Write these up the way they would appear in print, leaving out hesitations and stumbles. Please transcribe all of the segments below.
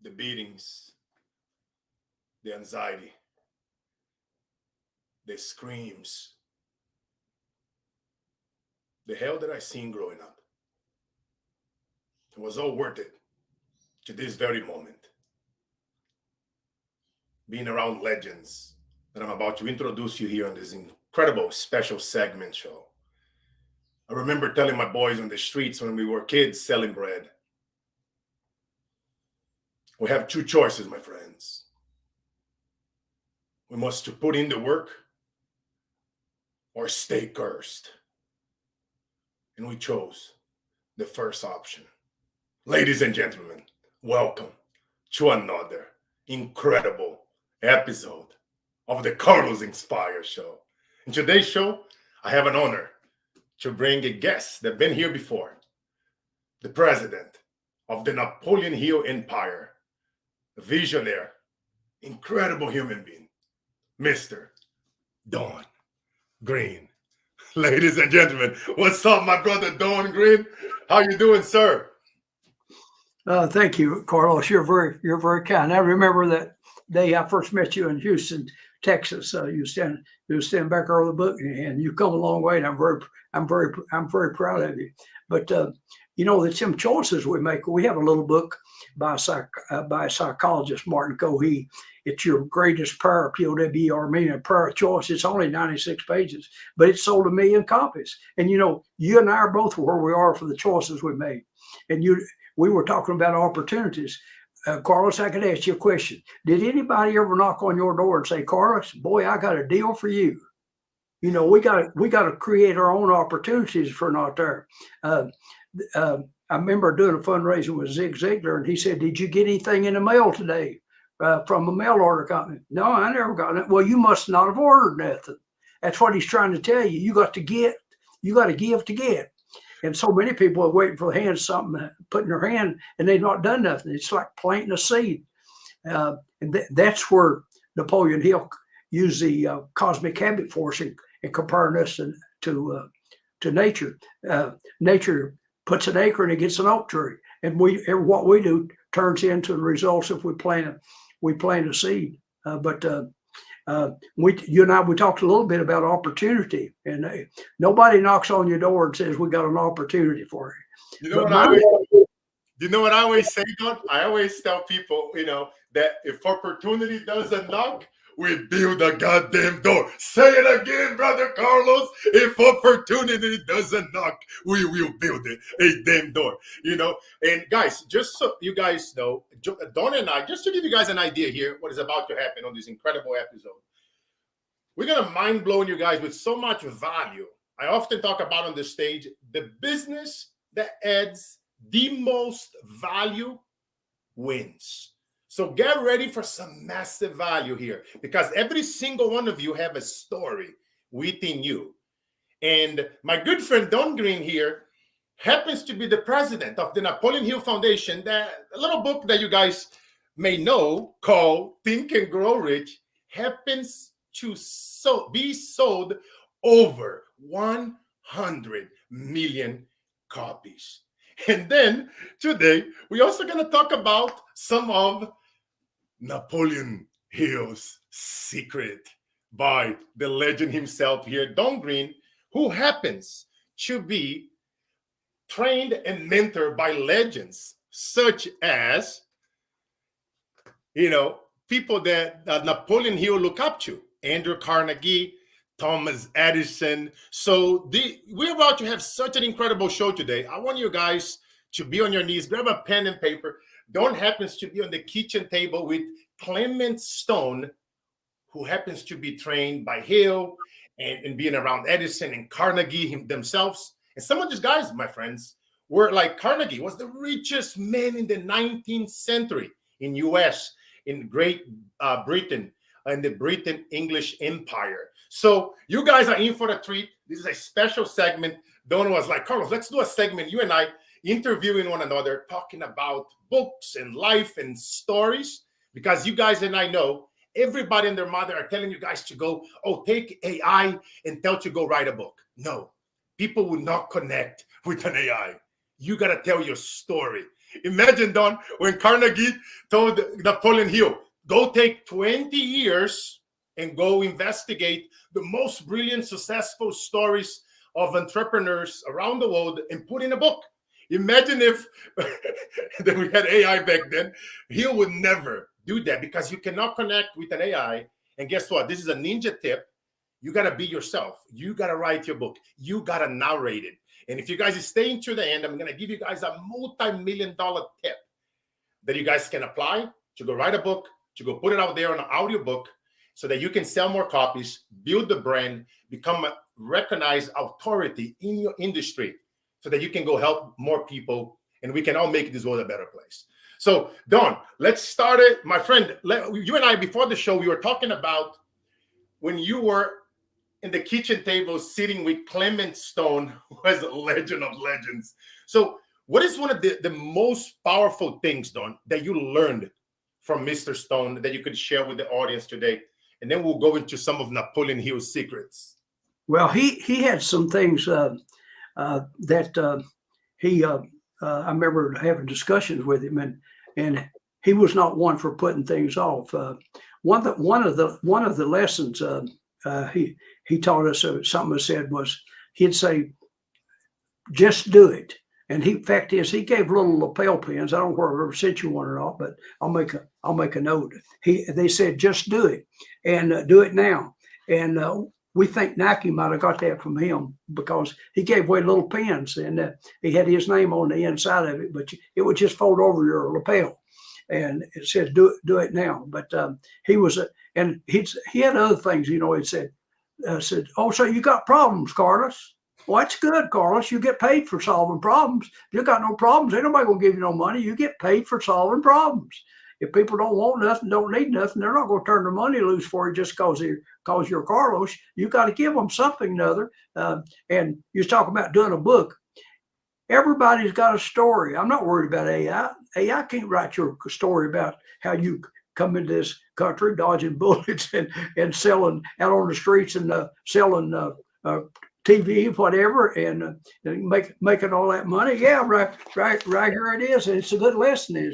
the beatings, the anxiety, the screams, the hell that I seen growing up. It was all worth it to this very moment. Being around legends that I'm about to introduce you here on this incredible special segment show. I remember telling my boys on the streets when we were kids selling bread. We have two choices, my friends. We must to put in the work or stay cursed. And we chose the first option. Ladies and gentlemen, welcome to another incredible episode of the Carlosinspireshow. In today's show, I have an honor to bring a guest that's been here before, the president of the Napoleon Hill Empire, a visionary, incredible human being, Mr. Don Green. Ladies and gentlemen, what's up, my brother Don Green? How you doing, sir? Thank you, Carlos. You're very kind. I remember that day I first met you in Houston, Texas. You were standing back over the book, and you come a long way, and I'm very proud of you. But it's some choices we make. We have a little book by a psychologist, Martin Cohee. It's Your Greatest Prayer, POWER, meaning a prayer of choice. It's only 96 pages, but it sold 1 million copies. And you and I are both where we are for the choices we made. And we were talking about opportunities. Carlos, I could ask you a question. Did anybody ever knock on your door and say, Carlos, boy, I got a deal for you? We got to create our own opportunities if we're not there. I remember doing a fundraiser with Zig Ziglar, and he said, did you get anything in the mail today from a mail order company? No, I never got it. Well, you must not have ordered nothing. That's what he's trying to tell you. You got to give to get. And so many people are waiting for the hand something, put in their hand, and they've not done nothing. It's like planting a seed. And that's where Napoleon Hill used the cosmic habit force and comparing us to nature. Nature puts an acre and it gets an oak tree. And what we do turns into the results if we plant a seed. You and I, we talked a little bit about opportunity, and nobody knocks on your door and says, we got an opportunity for you. You know what I always say, Don? I always tell people, that if opportunity doesn't knock, we build a goddamn door. Say it again, brother Carlos. If opportunity doesn't knock, we will build a damn door. And guys, just so you guys know, Don and I, just to give you guys an idea here, what is about to happen on this incredible episode. We're going to mind blow you guys with so much value. I often talk about on the stage, the business that adds the most value wins. So get ready for some massive value here, because every single one of you have a story within you. And my good friend Don Green here happens to be the president of the Napoleon Hill Foundation, a little book that you guys may know called Think and Grow Rich happens to be sold over 100 million copies. And then today, we're also going to talk about some of Napoleon Hill's Secret by the legend himself here, Don Green, who happens to be trained and mentored by legends such as, people that Napoleon Hill look up to, Andrew Carnegie, Thomas Edison. So we're about to have such an incredible show today. I want you guys to be on your knees, grab a pen and paper. Don happens to be on the kitchen table with Clement Stone, who happens to be trained by Hill and being around Edison and Carnegie themselves. And some of these guys, my friends, were like Carnegie was the richest man in the 19th century in U.S., in Great Britain, and the Britain English Empire. So you guys are in for a treat. This is a special segment. Don was like, Carlos, let's do a segment, you and I, interviewing one another, talking about books and life and stories, because you guys and I know everybody and their mother are telling you guys to go, take AI and tell to go write a book. No, people will not connect with an AI. You got to tell your story. Imagine, Don, when Carnegie told Napoleon Hill, go take 20 years and go investigate the most brilliant, successful stories of entrepreneurs around the world and put in a book. Imagine if that we had AI back then. Hill would never do that because you cannot connect with an AI. And guess what? This is a ninja tip. You got to be yourself. You got to write your book. You got to narrate it. And if you guys are staying to the end, I'm going to give you guys a multi-million-dollar tip that you guys can apply to go write a book, to go put it out there on an audiobook so that you can sell more copies, build the brand, become a recognized authority in your industry so that you can go help more people and we can all make this world a better place. So, Don, let's start it. My friend, you and I, before the show, we were talking about when you were in the kitchen table sitting with Clement Stone, who is a legend of legends. So what is one of the most powerful things, Don, that you learned from Mr. Stone that you could share with the audience today? And then we'll go into some of Napoleon Hill secrets. Well, he had some things that I remember having discussions with him, and he was not one for putting things off. One of the lessons he taught us, something I said was, he'd say, just do it. And fact is, he gave little lapel pins. I don't know if I've ever sent you one or not, but I'll make a note. They said, just do it and do it now. And we think Nike might have got that from him because he gave away little pins and he had his name on the inside of it, but it would just fold over your lapel. And it said, do it now. But he had other things, he said, oh, so you got problems, Carlos? Well, that's good, Carlos. You get paid for solving problems. You got no problems. Ain't nobody going to give you no money. You get paid for solving problems. If people don't want nothing, don't need nothing, they're not going to turn their money loose for you just because you're Carlos. You got to give them something or other. And you talk about doing a book. Everybody's got a story. I'm not worried about AI. AI can't write your story about how you come into this country dodging bullets and selling out on the streets and selling TV, whatever, and making all that money. Yeah, right here it is. And it's a good lesson.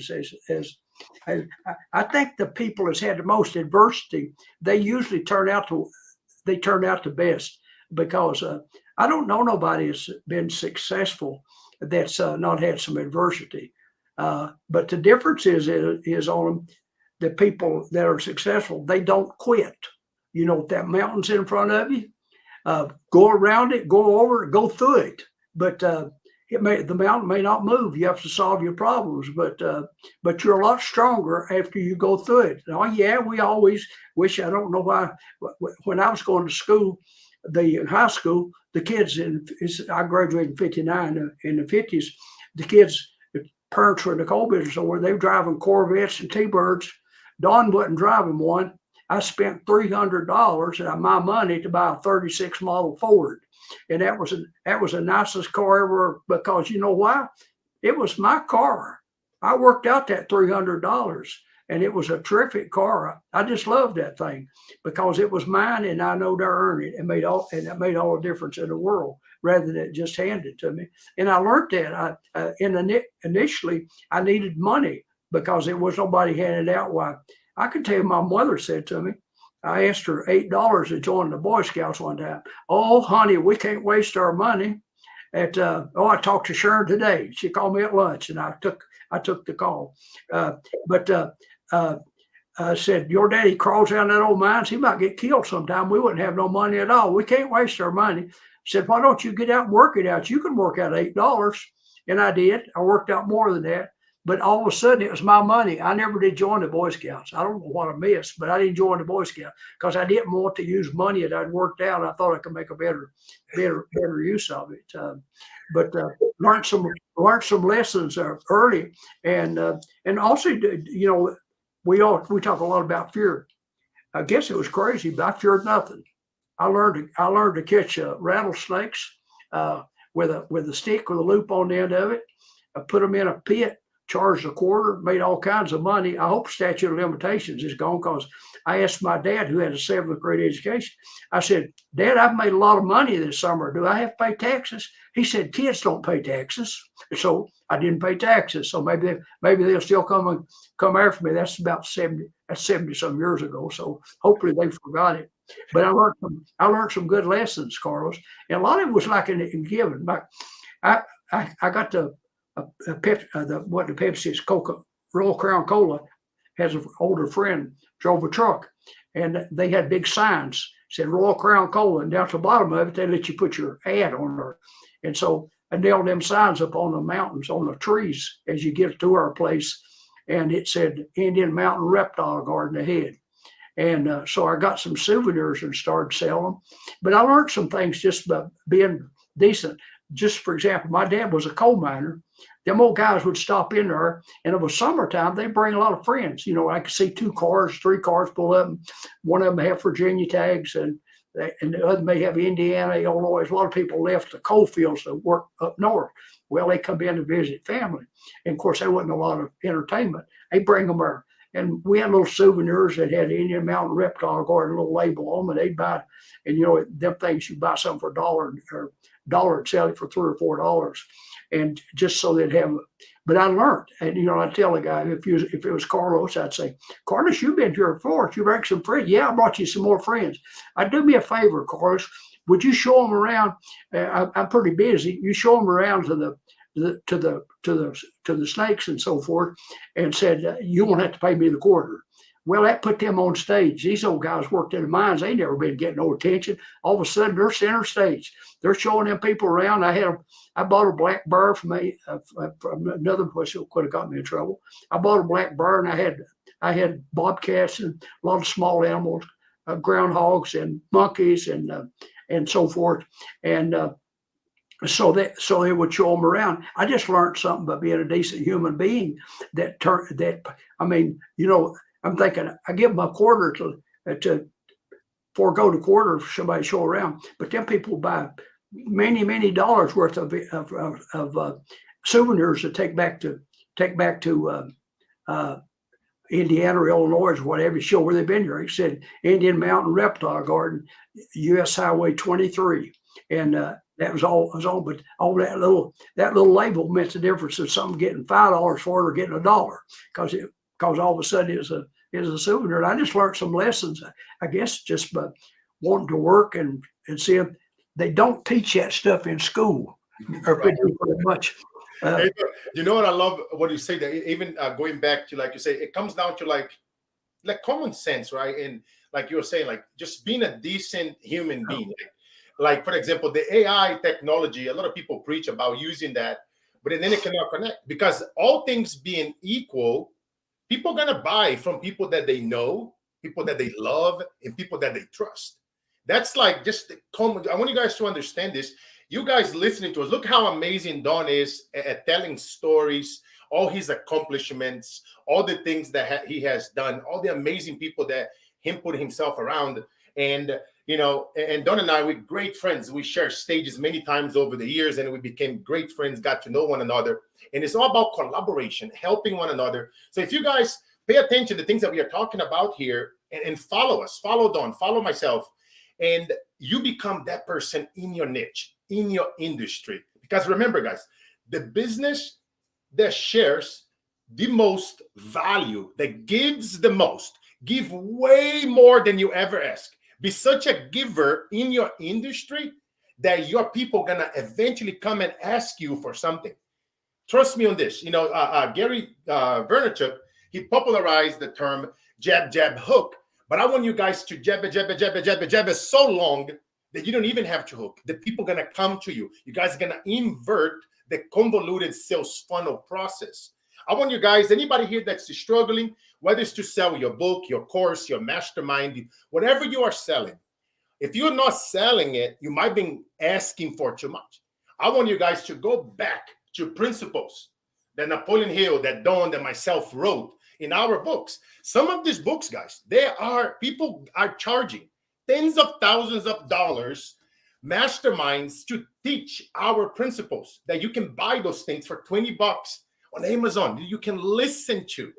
I think the people that's had the most adversity, they usually turn out to best because I don't know nobody that's been successful that's not had some adversity. But the difference is on the people that are successful. They don't quit. If that mountain's in front of you, go around it, go over it, go through it. But the mountain may not move. You have to solve your problems, but you're a lot stronger after you go through it. Oh yeah, we always wish. I don't know why. When I was going to school, high school, the kids I graduated in '59. In the '50s, the kids, parents were in the coal business, so they were driving Corvettes and T-Birds. Don wasn't driving one. I spent $300 of my money to buy a 36 model Ford. And that was the nicest car ever, because you know why? It was my car. I worked out that $300 and it was a terrific car. I just loved that thing because it was mine and I know to earn it, and it made all the difference in the world rather than it just handed to me. And I learned that initially I needed money because there was nobody handing out. Why? I can tell you, my mother said to me, I asked her $8 to join the Boy Scouts one time. Oh, honey, we can't waste our money. I talked to Sharon today. She called me at lunch, and I took the call. Said, your daddy crawls down that old mines. He might get killed sometime. We wouldn't have no money at all. We can't waste our money. Said, why don't you get out and work it out? You can work out $8. And I did. I worked out more than that. But all of a sudden, it was my money. I never did join the Boy Scouts. I don't know what I missed, but I didn't join the Boy Scouts because I didn't want to use money that I'd worked out. I thought I could make a better use of it. But learned some lessons early, and also, we talk a lot about fear. I guess it was crazy, but I feared nothing. I learned to catch rattlesnakes with a stick with a loop on the end of it. I put them in a pit charged a quarter, made all kinds of money. I hope statute of limitations is gone, because I asked my dad, who had a 7th grade education, I said, Dad, I've made a lot of money this summer. Do I have to pay taxes? He said, kids don't pay taxes. So I didn't pay taxes. So maybe they'll still come after me. That's about 70 some years ago. So hopefully they forgot it. But I learned some good lessons, Carlos. And a lot of it was like in giving. Like I got the Pepsi's Coca Royal Crown Cola. Has an older friend drove a truck, and they had big signs said Royal Crown Cola, and down at the bottom of it they let you put your ad on there. And so I nailed them signs up on the mountains, on the trees as you get to our place, and it said Indian Mountain Reptile Garden ahead. And so I got some souvenirs and started selling them. But I learned some things just by being decent. Just for example, my dad was a coal miner. Them old guys would stop in there, and it was summertime. They bring a lot of friends. You know, I could see 2 cars, 3 cars pull up. One of them have Virginia tags, and the other may have Indiana, Illinois. A lot of people left the coal fields to work up north. Well, they come in to visit family. And of course, there wasn't a lot of entertainment. They bring them there. And we had little souvenirs that had Indian Mountain Reptile Garden, a little label on them, and they'd buy, and you know, them things, you buy something for $1 and sell it for $3 or $4. And just so they'd have, but I learned, and you know, I tell the guy, if it was Carlos, I'd say, Carlos, you've been here before. You bring some friends. Yeah, I brought you some more friends. Do me a favor, Carlos. Would you show them around? I'm pretty busy. You show them around to the snakes and so forth, and said, you won't have to pay me the quarter. Well, that put them on stage. These old guys worked in the mines. They never been getting no attention. All of a sudden, they're center stage. They're showing them people around. I bought a black bear from another place that could have got me in trouble. I bought a black bear, and I had bobcats and a lot of small animals, groundhogs and monkeys and so forth. And so they would show them around. I just learned something by being a decent human being. I'm thinking I give them a quarter to forego the quarter if somebody show around, but then people buy many dollars worth of souvenirs to take back to Indiana or Illinois or whatever, show where they've been here. He said Indian Mountain Reptile Garden, U.S. Highway 23, and that was all. But all that little label meant the difference of something getting $5 for it or getting $1, because all of a sudden it was a souvenir. And I just learned some lessons, I guess, just by wanting to work and see if they don't teach that stuff in school, or Right. pretty much. You know what I love? What you say, that even going back to, like you say, it comes down to like common sense, right? And like you were saying, like just being a decent human being. Like for example, the AI technology, a lot of people preach about using that, but then it cannot connect, because all things being equal, people are gonna buy from people that they know, people that they love, and people that they trust. That's like just the common. I want you guys to understand this. You guys listening to us, look how amazing Don is at telling stories, all his accomplishments, all the things that he has done, all the amazing people that him put himself around. And you know, and Don and I, we're great friends. We share stages many times over the years, and we became great friends, got to know one another. And it's all about collaboration, helping one another. So if you guys pay attention to the things that we are talking about here, and follow us, follow Don, follow myself, and you become that person in your niche, in your industry. Because remember, guys, the business that shares the most value, that gives the most, give way more than you ever ask. Be such a giver in your industry that your people are gonna eventually come and ask you for something. Trust me on this. You know, Gary Vaynerchuk, he popularized the term jab, jab, hook. But I want you guys to jab it so long that you don't even have to hook. The people are gonna come to you. You guys are gonna invert the convoluted sales funnel process. I want you guys, anybody here that's struggling, whether it's to sell your book, your course, your mastermind, whatever you are selling, if you're not selling it, you might be asking for too much. I want you guys to go back to principles that Napoleon Hill, that Don, that myself wrote in our books. Some of these books, guys, people are charging tens of thousands of dollars masterminds to teach our principles, that you can buy those things for $20 on Amazon you can listen to,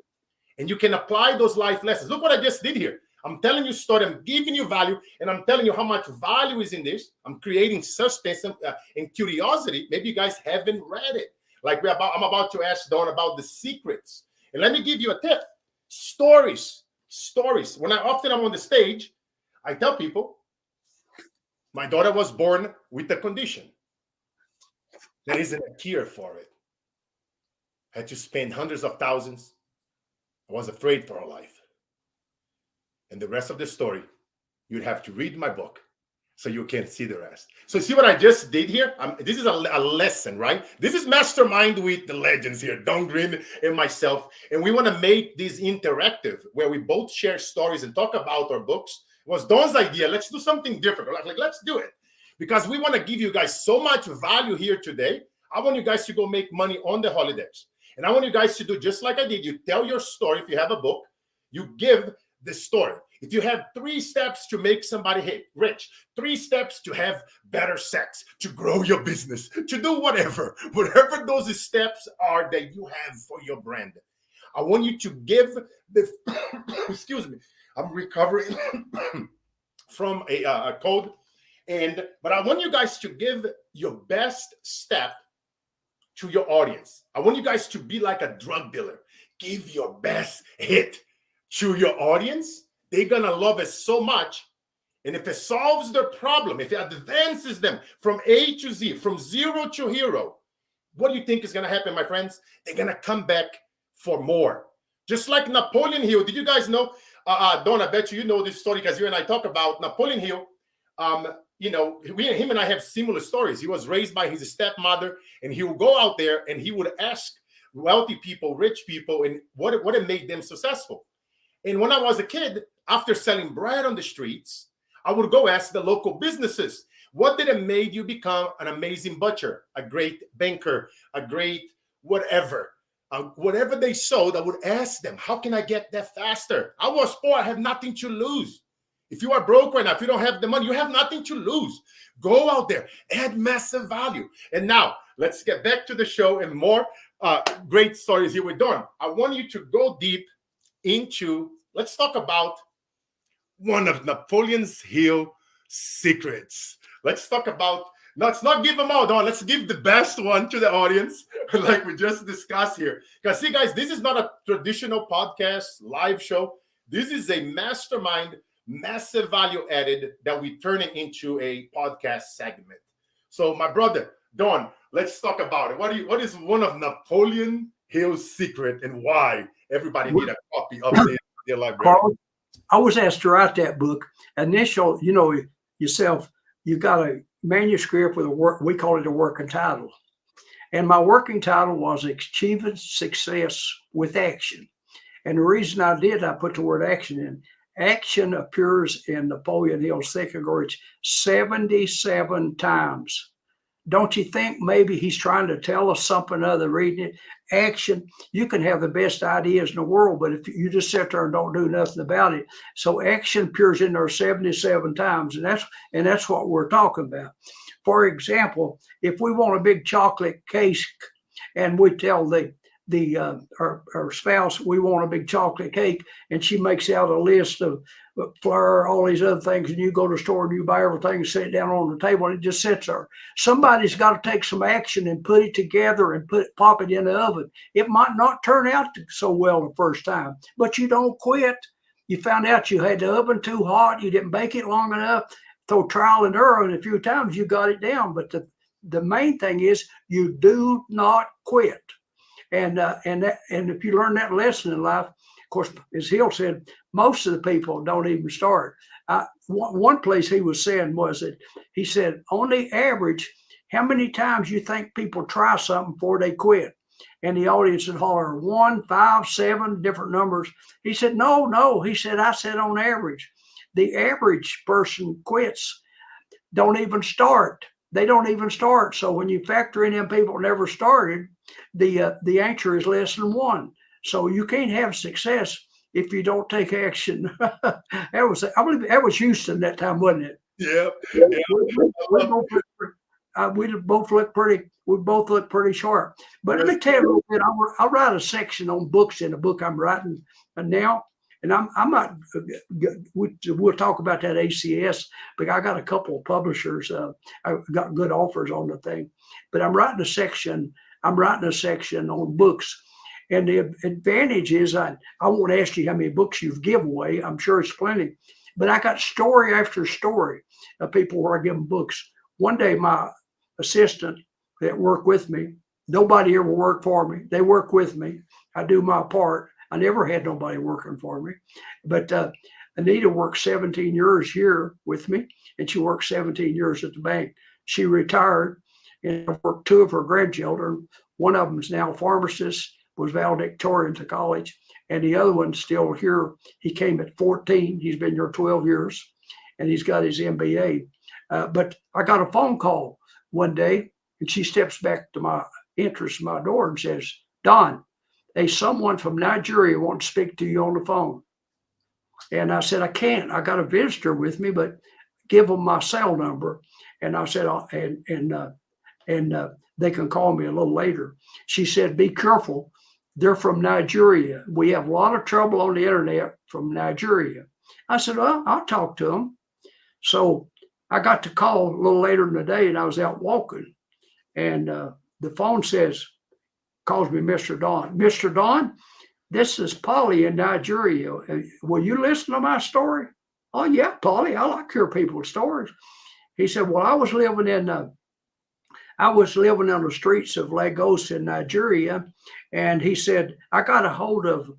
and you can apply those life lessons. Look what I just did here. I'm telling you story, I'm giving you value, and I'm telling you how much value is in this. I'm creating suspense and curiosity. Maybe you guys haven't read it. Like I'm about to ask Dawn about the secrets. And let me give you a tip. Stories. When I'm on the stage, I tell people, my daughter was born with a condition. There isn't a cure for it. I had to spend hundreds of thousands. I was afraid for her life. And the rest of the story, you'd have to read my book so you can see the rest. So see what I just did here? This is a lesson, right? This is Mastermind with the legends here, Don Green and myself. And we want to make this interactive where we both share stories and talk about our books. It was Don's idea. Let's do something different. Like, let's do it. Because we want to give you guys so much value here today. I want you guys to go make money on the holidays. And I want you guys to do just like I did. You tell your story. If you have a book, you give the story. If you have 3 steps to make somebody rich, 3 steps to have better sex, to grow your business, to do whatever those steps are that you have for your brand, I want you to give the, excuse me, I'm recovering from a cold, but I want you guys to give your best step to your audience. I want you guys to be like a drug dealer. Give your best hit to your audience. They're going to love it so much. And if it solves their problem, if it advances them from A to Z, from 0 to hero, what do you think is going to happen, my friends? They're going to come back for more. Just like Napoleon Hill. Did you guys know? Don, I bet you know this story because you and I talk about Napoleon Hill. Him and I have similar stories. He was raised by his stepmother, and he would go out there and he would ask wealthy people, rich people, and what it made them successful. And when I was a kid, after selling bread on the streets, I would go ask the local businesses, what did it make you become an amazing butcher, a great banker, a great whatever? Whatever they sold, I would ask them, how can I get that faster? I was poor. I have nothing to lose. If you are broke right now, if you don't have the money, you have nothing to lose. Go out there, add massive value. And now let's get back to the show and more great stories here with Dawn. I want you to go deep into, let's talk about one of Napoleon Hill secrets. Let's talk about, let's not give them all, Dawn. Let's give the best one to the audience, like we just discussed here. Because see, guys, this is not a traditional podcast live show. This is a mastermind, massive value added that we turn it into a podcast segment. So my brother, Don, let's talk about it. What is one of Napoleon Hill's secret and why everybody need a copy of their library? Carl, I was asked to write that book. Initial, yourself, you got a manuscript with we call it a working title. And my working title was Achieving Success with Action. And the reason I put the word action in. Action appears in Napoleon Hill Secrets 77 times. Don't you think maybe he's trying to tell us something other than reading it? Action, you can have the best ideas in the world, but if you just sit there and don't do nothing about it. So action appears in there 77 times, and that's what we're talking about. For example, if we want a big chocolate cake and we tell our spouse we want a big chocolate cake, and she makes out a list of flour, all these other things, and you go to the store and you buy everything and sit down on the table and it just sits there. Somebody's got to take some action and put it together and pop it in the oven. It might not turn out so well the first time, but you don't quit. You found out you had the oven too hot, you didn't bake it long enough, throw trial and error, and a few times you got it down. But the main thing is you do not quit. And if you learn that lesson in life, of course, as Hill said, most of the people don't even start. One place he was saying was that he said, on the average, how many times you think people try something before they quit? And the audience would holler 1, 5, 7 different numbers. He said, no. He said, I said on average. The average person quits, don't even start. They don't even start. So when you factor in them people who never started, the answer is less than 1. So you can't have success if you don't take action. I believe that was Houston that time, wasn't it? Yeah. we both look pretty sharp. But let Yes, me tell you a little bit. I write a section on books in the book I'm writing now, and I'm not. We'll talk about that ACS, but I got a couple of publishers. I got good offers on the thing, but I'm writing a section. On books. And the advantage is I won't ask you how many books you've given away. I'm sure it's plenty. But I got story after story of people where I give them books. One day, my assistant that worked with me, nobody ever worked for me. They work with me. I do my part. I never had nobody working for me. But Anita worked 17 years here with me, and she worked 17 years at the bank. She retired, and I worked 2 of her grandchildren. One of them is now a pharmacist, was valedictorian to college, and the other one's still here. He came at 14. He's been here 12 years, and he's got his MBA. But I got a phone call one day, and she steps back to my entrance, my door, and says, "Don, there's someone from Nigeria wants to speak to you on the phone." And I said, "I can't. I got a visitor with me, but give them my cell number." And I said, they can call me a little later. She said, "Be careful. They're from Nigeria. We have a lot of trouble on the internet from Nigeria." I said, "Well, I'll talk to them." So I got the call a little later in the day, and I was out walking. And the phone calls me Mr. Don. "Mr. Don, this is Polly in Nigeria. Will you listen to my story?" "Oh, yeah, Polly, I like to hear people's stories." He said, "Well, I was living on the streets of Lagos in Nigeria." And he said, "I got a hold of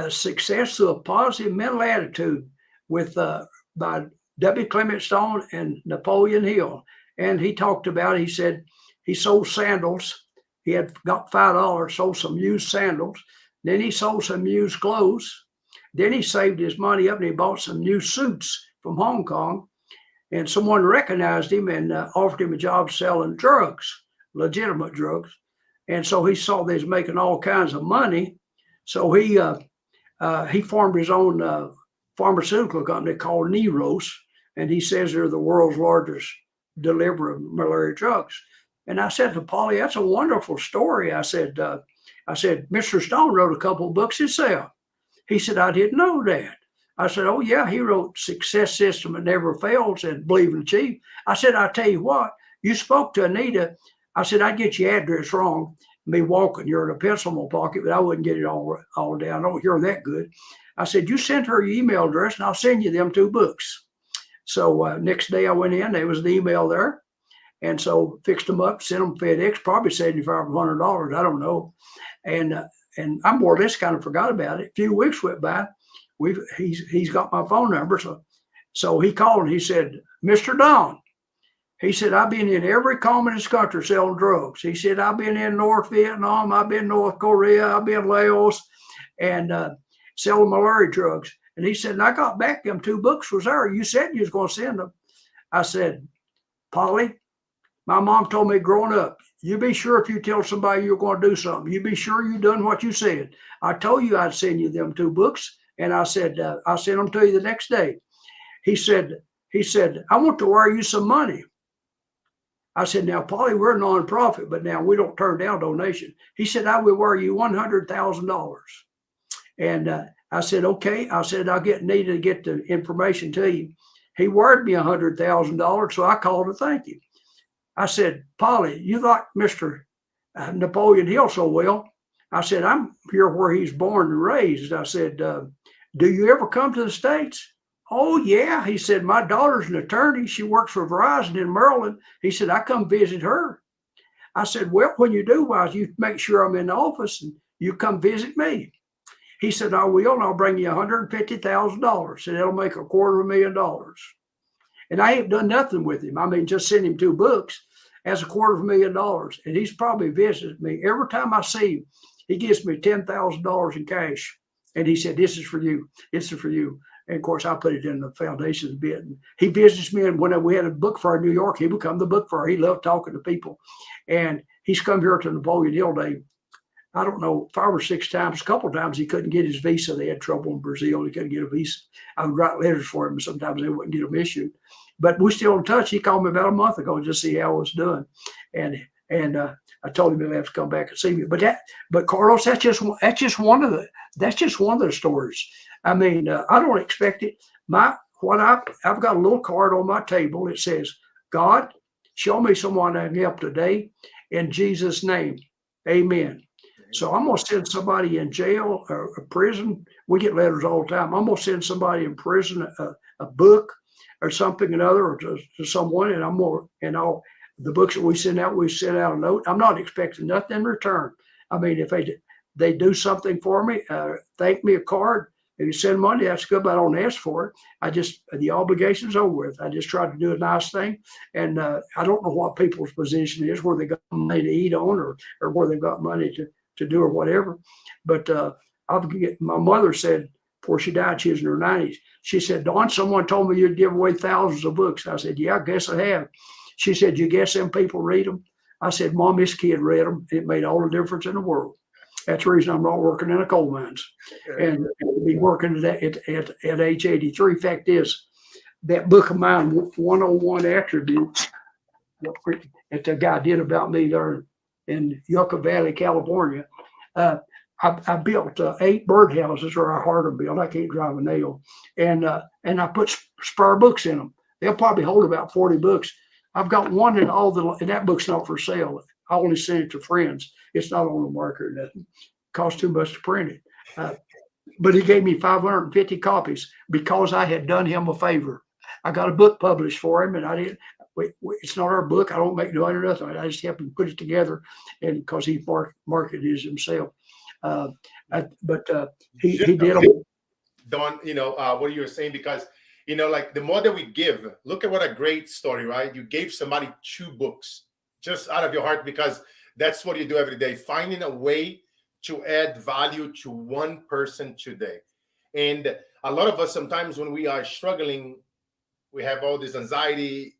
Success Through a Positive Mental Attitude by W. Clement Stone and Napoleon Hill." And he talked about, he said he sold sandals. He had got $5, sold some used sandals. Then he sold some used clothes. Then he saved his money up and he bought some new suits from Hong Kong. And someone recognized him and offered him a job selling drugs, legitimate drugs. And so he saw they was making all kinds of money. So he formed his own pharmaceutical company called Neros. And he says they're the world's largest deliverer of malaria drugs. And I said to Polly, "That's a wonderful story." I said, "Mr. Stone wrote a couple of books himself." He said, "I didn't know that." I said, "Oh, yeah, he wrote Success System That Never Fails and Believe and Achieve." I said, "I tell you what, you spoke to Anita." I said, "I'd get your address wrong. Me walking, you're in a pencil in my pocket, but I wouldn't get it all down. I don't hear that good." I said, "You send her your email address and I'll send you them 2 books." So next day I went in, there was an email there. And so fixed them up, sent them FedEx, probably $7,500. I don't know. And I more or less kind of forgot about it. A few weeks went by. He's got my phone number. So he called and he said, "Mr. Don," he said, "I've been in every communist country selling drugs." He said, "I've been in North Vietnam, I've been in North Korea, I've been in Laos, and selling malaria drugs." And he said, "And I got back, them 2 books was there. You said you was going to send them." I said, "Polly, my mom told me growing up, you be sure if you tell somebody you're going to do something, you be sure you done what you said. I told you I'd send you them 2 books." And I said, "I sent them to you the next day." He said, "I want to wire you some money." I said, "Now, Polly, we're a nonprofit, but now we don't turn down donation." He said, "I will wire you $100,000. And I said, "Okay." I said, "I'll get Nita to get the information to you." He wired me $100,000, so I called to thank him. I said, "Polly, you like Mr. Napoleon Hill so well." I said, "I'm here where he's born and raised." I said, "Do you ever come to the States?" "Oh, yeah." He said, "My daughter's an attorney. She works for Verizon in Maryland." He said, "I come visit her." I said, "Well, when you do, why, you make sure I'm in the office and you come visit me." He said, "I will, and I'll bring you $150,000. And it'll make $250,000. And I ain't done nothing with him. I mean, just sent him 2 books. That's $250,000. And he's probably visited me. Every time I see him, he gives me $10,000 in cash. And he said, "This is for you. This is for you." And of course, I put it in the foundation's bit. And he visits me. And when we had a book fair in New York, he would come to the book fair. He loved talking to people. And he's come here to Napoleon Hill Day, I don't know, 5 or 6 times. A couple of times he couldn't get his visa. They had trouble in Brazil. He couldn't get a visa. I would write letters for him. And sometimes they wouldn't get them issued. but we're still in touch. He called me about a month ago just to see how I was doing, and I told him he'll have to come back and see me. But Carlos, that's just one of the stories. I mean, I don't expect it. I've got a little card on my table. It says, God, show me someone I can help today in Jesus' name. Amen. So I'm going to send somebody in jail or a prison. We get letters all the time. I'm going to send somebody in prison a book or something another, or to someone, and all the books that we send out a note. I'm not expecting nothing in return. I mean, if they do something for me, thank me a card. If you send money, that's good, but I don't ask for it. The obligation's over with. I just try to do a nice thing. And I don't know what people's position is, where they got money to eat on, or where they've got money to do or whatever. But my mother said, before she died, she was in her 90s. She said, Don, someone told me you'd give away thousands of books. I said, yeah, I guess I have. She said, you guess them people read them? I said, Mom, this kid read them. It made all the difference in the world. That's the reason I'm not working in the coal mines and be working at age 83. Fact is, that book of mine, 101 Attributes, that the guy did about me there in Yucca Valley, California. I built 8 birdhouses, or I hard them built. I can't drive a nail. And I put spare books in them. They'll probably hold about 40 books. I've got one in and that book's not for sale. I only send it to friends. It's not on the market or nothing. It costs too much to print it. But he gave me 550 copies because I had done him a favor. I got a book published for him, and I didn't. It's not our book. I don't make no money or nothing. I just help him put it together, and because he marketed it himself. He did. Don, what you were saying, because like the more that we give, look at what a great story, right? You gave somebody 2 books just out of your heart, because that's what you do every day, finding a way to add value to one person today. And a lot of us, sometimes when we are struggling, we have all this anxiety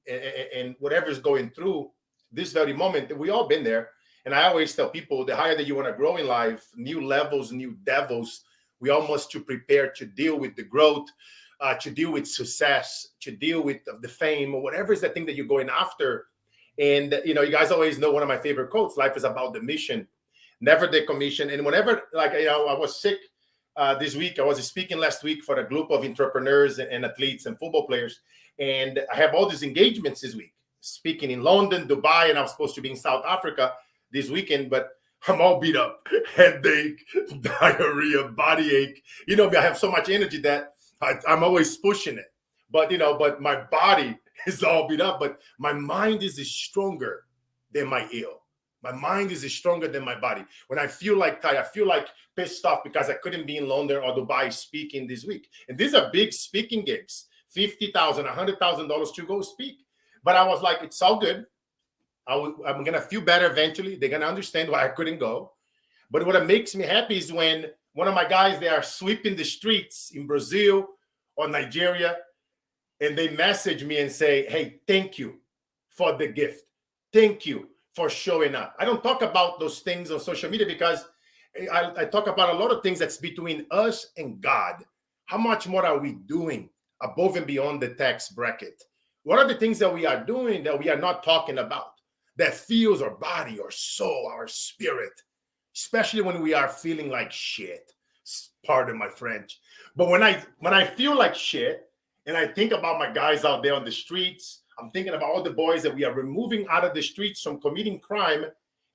and whatever's going through this very moment. We all been there. And I always tell people, the higher that you want to grow in life, new levels, new devils, we all must to prepare to deal with the growth, to deal with success, to deal with the fame, or whatever is the thing that you're going after. And, you guys always know one of my favorite quotes: life is about the mission, never the commission. And whenever, I was sick this week, I was speaking last week for a group of entrepreneurs and athletes and football players. And I have all these engagements this week, speaking in London, Dubai, and I was supposed to be in South Africa this weekend, but I'm all beat up, headache, diarrhea, body ache. I have so much energy that I'm always pushing it. But my body is all beat up, but my mind is stronger than my ill. My mind is stronger than my body. When I feel like tired, I feel like pissed off because I couldn't be in London or Dubai speaking this week. And these are big speaking gigs, $50,000, $100,000 to go speak. But I was like, it's all good. I'm going to feel better eventually. They're going to understand why I couldn't go. But what makes me happy is when one of my guys, they are sweeping the streets in Brazil or Nigeria, and they message me and say, hey, thank you for the gift. Thank you for showing up. I don't talk about those things on social media because I talk about a lot of things that's between us and God. How much more are we doing above and beyond the tax bracket? What are the things that we are doing that we are not talking about, that feels our body, our soul, our spirit, especially when we are feeling like shit? Pardon my French. But when I feel like shit and I think about my guys out there on the streets, I'm thinking about all the boys that we are removing out of the streets from committing crime,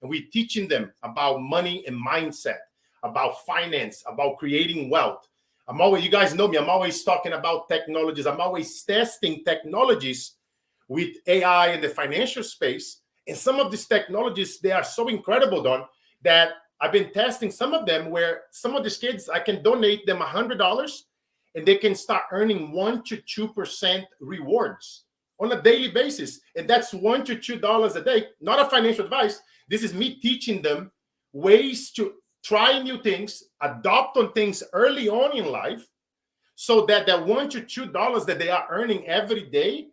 and we're teaching them about money and mindset, about finance, about creating wealth. You guys know me, I'm always talking about technologies. I'm always testing technologies with AI in the financial space. And some of these technologies, they are so incredible, Don, that I've been testing some of them where some of these kids, I can donate them $100 and they can start earning 1% to 2% rewards on a daily basis. And that's $1 to $2 a day. Not a financial advice. This is me teaching them ways to try new things, adopt on things early on in life, so that $1 to $2 that they are earning every day,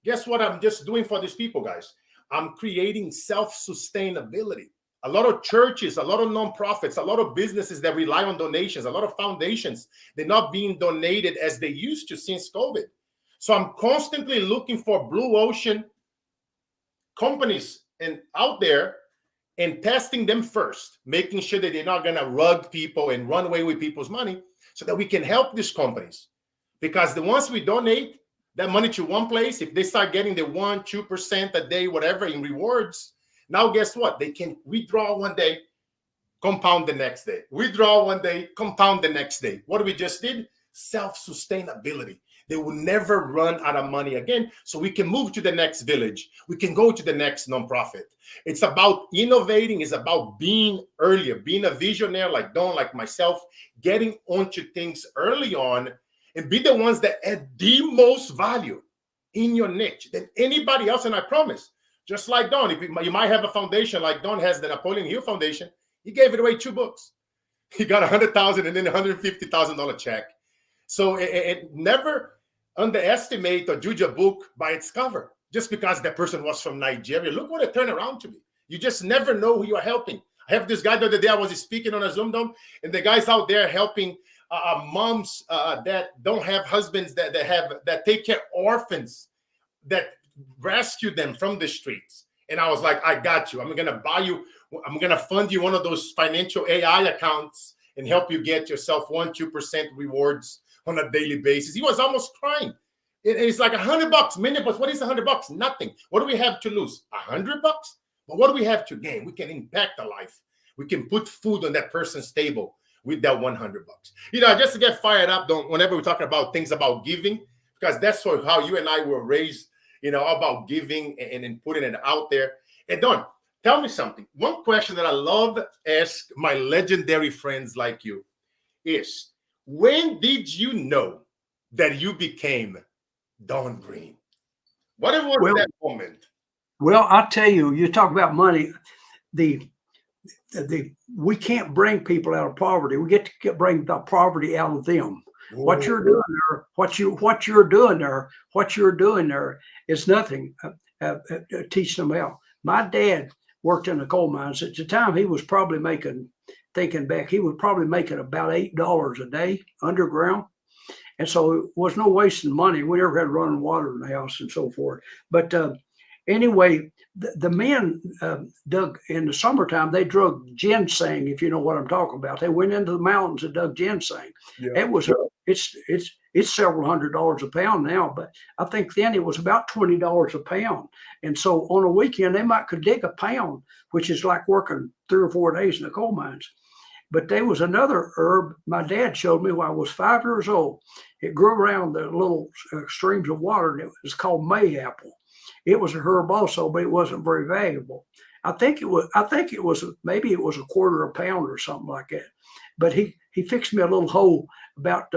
guess what I'm just doing for these people, guys? I'm creating self-sustainability. A lot of churches, a lot of nonprofits, a lot of businesses that rely on donations, a lot of foundations, they're not being donated as they used to since COVID. So I'm constantly looking for blue ocean companies and out there and testing them first, making sure that they're not going to rug people and run away with people's money so that we can help these companies. Because the ones we donate that money to one place, if they start getting the 1-2% a day, whatever in rewards, now guess what? They can withdraw one day, compound the next day. Withdraw one day, compound the next day. What we just did? Self-sustainability. They will never run out of money again. So we can move to the next village. We can go to the next nonprofit. It's about innovating. It's about being earlier, being a visionary like Don, like myself, getting onto things early on and be the ones that add the most value in your niche than anybody else. And I promise, just like Don, if you might have a foundation like Don has, the Napoleon Hill Foundation, he gave it away 2 books. He got $100,000 and then $150,000 check. So it never underestimate or judge a book by its cover just because that person was from Nigeria. Look what it turned around to be. You just never know who you are helping. I have this guy the other day, I was speaking on a Zoom Dome, and the guy's out there helping moms that don't have husbands, that take care of orphans, that rescue them from the streets. And I was like, I got you. I'm going to fund you one of those financial AI accounts and help you get yourself 1-2% rewards on a daily basis. He was almost crying. It's like $100. Many of us, what is $100? Nothing. What do we have to lose? $100? But what do we have to gain? We can impact a life. We can put food on that person's table with that $100. Just to get fired up, whenever we're talking about things about giving, because that's how you and I were raised, about giving and putting it out there. And Don, tell me something. One question that I love to ask my legendary friends like you is, when did you know that you became Don Green? What was that moment? Well, I'll tell you, you talk about money. We can't bring people out of poverty. We get to bring the poverty out of them. Whoa. What you're doing there is nothing. Teach them out. My dad worked in the coal mines. At the time, he was probably making, thinking back, he was probably making about $8 a day underground. And so it was no wasting money. We never had running water in the house and so forth. But anyway, the men dug in the summertime. They dug ginseng, if you know what I'm talking about. They went into the mountains and dug ginseng. Yeah. It's several $100s a pound now, but I think then it was about $20 a pound. And so on a weekend, they could dig a pound, which is like working 3 or 4 days in the coal mines. But there was another herb my dad showed me when I was 5 years old. It grew around the little streams of water, and it was called mayapple. It was a herb also, but it wasn't very valuable. I think it was maybe it was a quarter a pound or something like that. But he fixed me a little hole about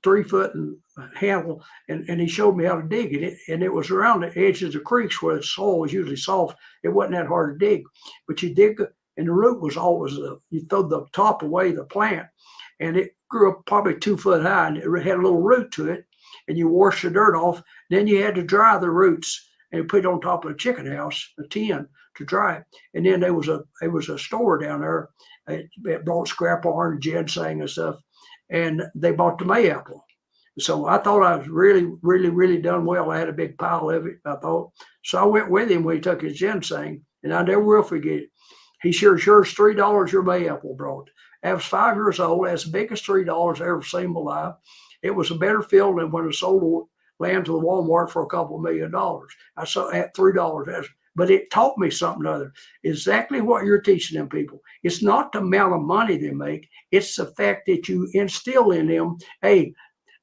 3 foot in handle, and he showed me how to dig it. And it was around the edges of creeks where the soil was usually soft. It wasn't that hard to dig, but you dig, and the root was always you throw the top away, the plant, and it grew up probably 2 foot high, and it had a little root to it. And you wash the dirt off. Then you had to dry the roots and put it on top of a chicken house, a tin, to dry it. And then there was a store down there. It bought scrap iron, ginseng and stuff, and they bought the mayapple. So I thought I was really, really, really done well. I had a big pile of it, I thought. So I went with him when he took his ginseng, and I never will forget it. He sure it's $3 your mayapple brought. I was 5 years old. That's the biggest $3 I ever seen in my life. It was a better feeling than when I sold land to the Walmart for a couple $1 million. I saw at $3. But it taught me something other. Exactly what you're teaching them people. It's not the amount of money they make. It's the fact that you instill in them, hey,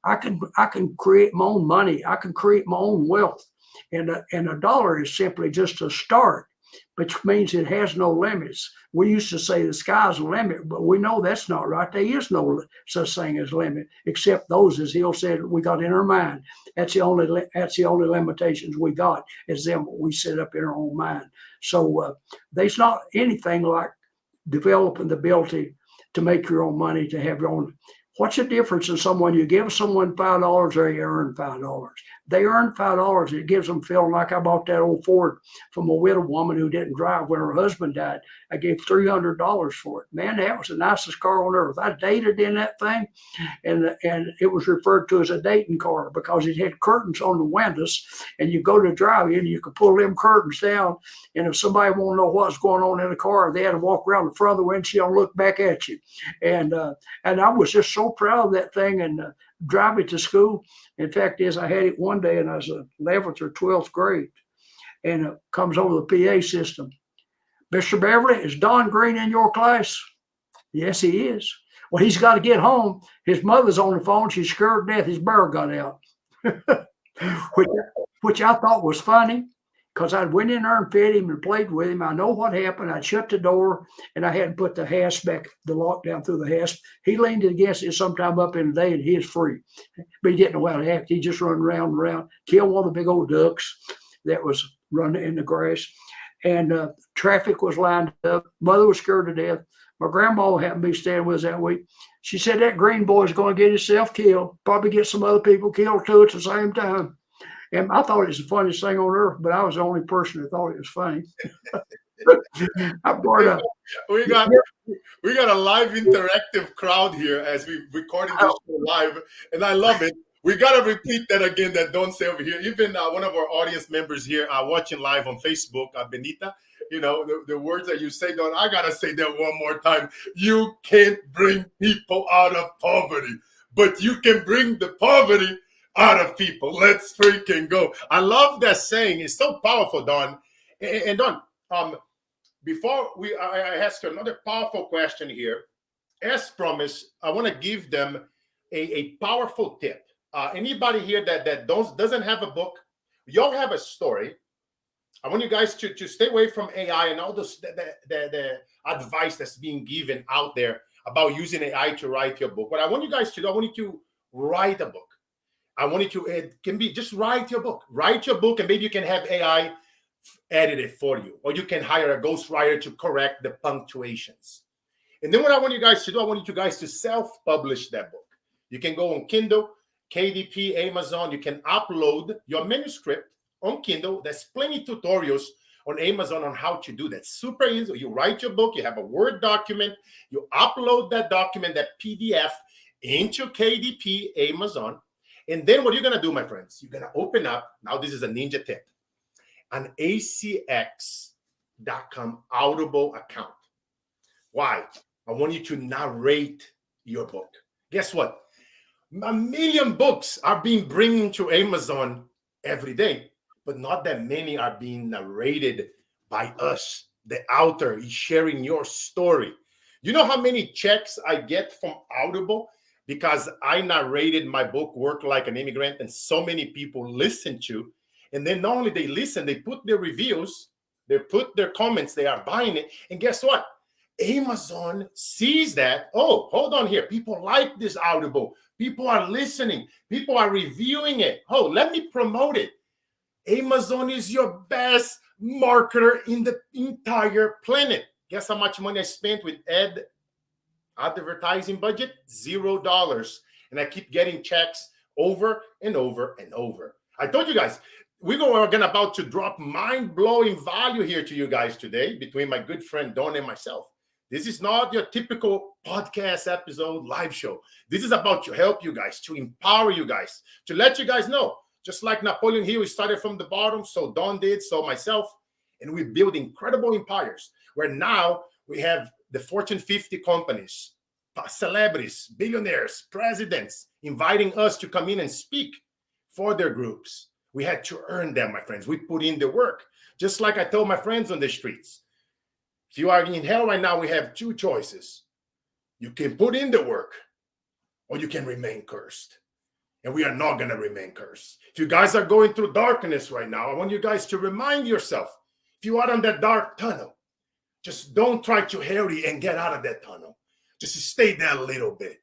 I can create my own money. I can create my own wealth. And a dollar is simply just a start, which means it has no limits. We used to say the sky's the limit, but we know that's not right. There is no such thing as limit, except those, as Hill said, we got in our mind. That's the only limitations we got, is them we set up in our own mind. So there's not anything like developing the ability to make your own money, to have your own. What's the difference in someone? You give someone $5 or you earn $5. They earn $5. It gives them feeling like I bought that old Ford from a widow woman who didn't drive when her husband died. I gave $300 for it. Man, that was the nicest car on earth. I dated in that thing, and it was referred to as a dating car because it had curtains on the windows, and you go to drive in, you could pull them curtains down, and if somebody want to know what's going on in the car, they had to walk around the front of the windshield and look back at you. And I was just so proud of that thing and drive it to school. In fact, I had it one day and I was in 11th or 12th grade, and it comes over the PA system. Mr. Beverly, is Don Green in your class? Yes, he is. Well, he's got to get home. His mother's on the phone. She's scared to death. His bear got out, which I thought was funny because I went in there and fed him and played with him. I know what happened. I shut the door and I hadn't put the hasp back, the lock down through the hasp. He leaned against it sometime up in the day and he was free. But he didn't know how to act. He just run around and around, killed one of the big old ducks that was running in the grass. And traffic was lined up. Mother was scared to death. My grandma happened to be staying with us that week. She said that green boy's going to get himself killed, probably get some other people killed too at the same time. And I thought it was the funniest thing on earth, but I was the only person that thought it was funny. I brought up. We got a live interactive crowd here as we recording this show live, and I love it. We got to repeat that again, that don't say over here. Even one of our audience members here watching live on Facebook, Benita, you know, the words that you say, Don, I got to say that one more time. You can't bring people out of poverty, but you can bring the poverty out of people. Let's freaking go. I love that saying. It's so powerful, Don. And Don, before I ask you another powerful question here. As promised, I want to give them a powerful tip. Anybody here that doesn't have a book, y'all have a story. I want you guys to stay away from AI and all this the advice that's being given out there about using AI to write your book. What I want you guys to do, I want you to write a book. I want you to, it can be just write your book. Write your book, and maybe you can have AI edit it for you, or you can hire a ghostwriter to correct the punctuations. And then what I want you guys to do, I want you guys to self-publish that book. You can go on Kindle, KDP, Amazon. You can upload your manuscript on Kindle. There's plenty of tutorials on Amazon on how to do that. Super easy. You write your book, you have a Word document, you upload that document, that PDF, into KDP, Amazon. And then what you're going to do, my friends, you're going to open up, now this is a ninja tip, an ACX.com Audible account. Why? I want you to narrate your book. Guess what? 1 million books are being bringing to Amazon every day, but not that many are being narrated by us. The author is sharing your story. You know how many checks I get from Audible? Because I narrated my book, Work Like an Immigrant, and so many people listen to. And then not only they listen, they put their reviews, they put their comments, they are buying it. And guess what? Amazon sees that. Oh, hold on here. People like this Audible. People are listening. People are reviewing it. Oh, let me promote it. Amazon is your best marketer in the entire planet. Guess how much money I spent with advertising budget? $0. And I keep getting checks over and over and over. I told you guys, we're about to drop mind-blowing value here to you guys today between my good friend Don and myself. This is not your typical podcast episode live show. This is about to help you guys, to empower you guys, to let you guys know. Just like Napoleon Hill, we started from the bottom, so Don did, so myself, and we build incredible empires where now we have the Fortune 50 companies, celebrities, billionaires, presidents inviting us to come in and speak for their groups. We had to earn them, my friends. We put in the work. Just like I told my friends on the streets, if you are in hell right now, we have two choices. You can put in the work, or you can remain cursed. And we are not going to remain cursed. If you guys are going through darkness right now, I want you guys to remind yourself, if you are on that dark tunnel, just don't try to hurry and get out of that tunnel. Just stay there a little bit.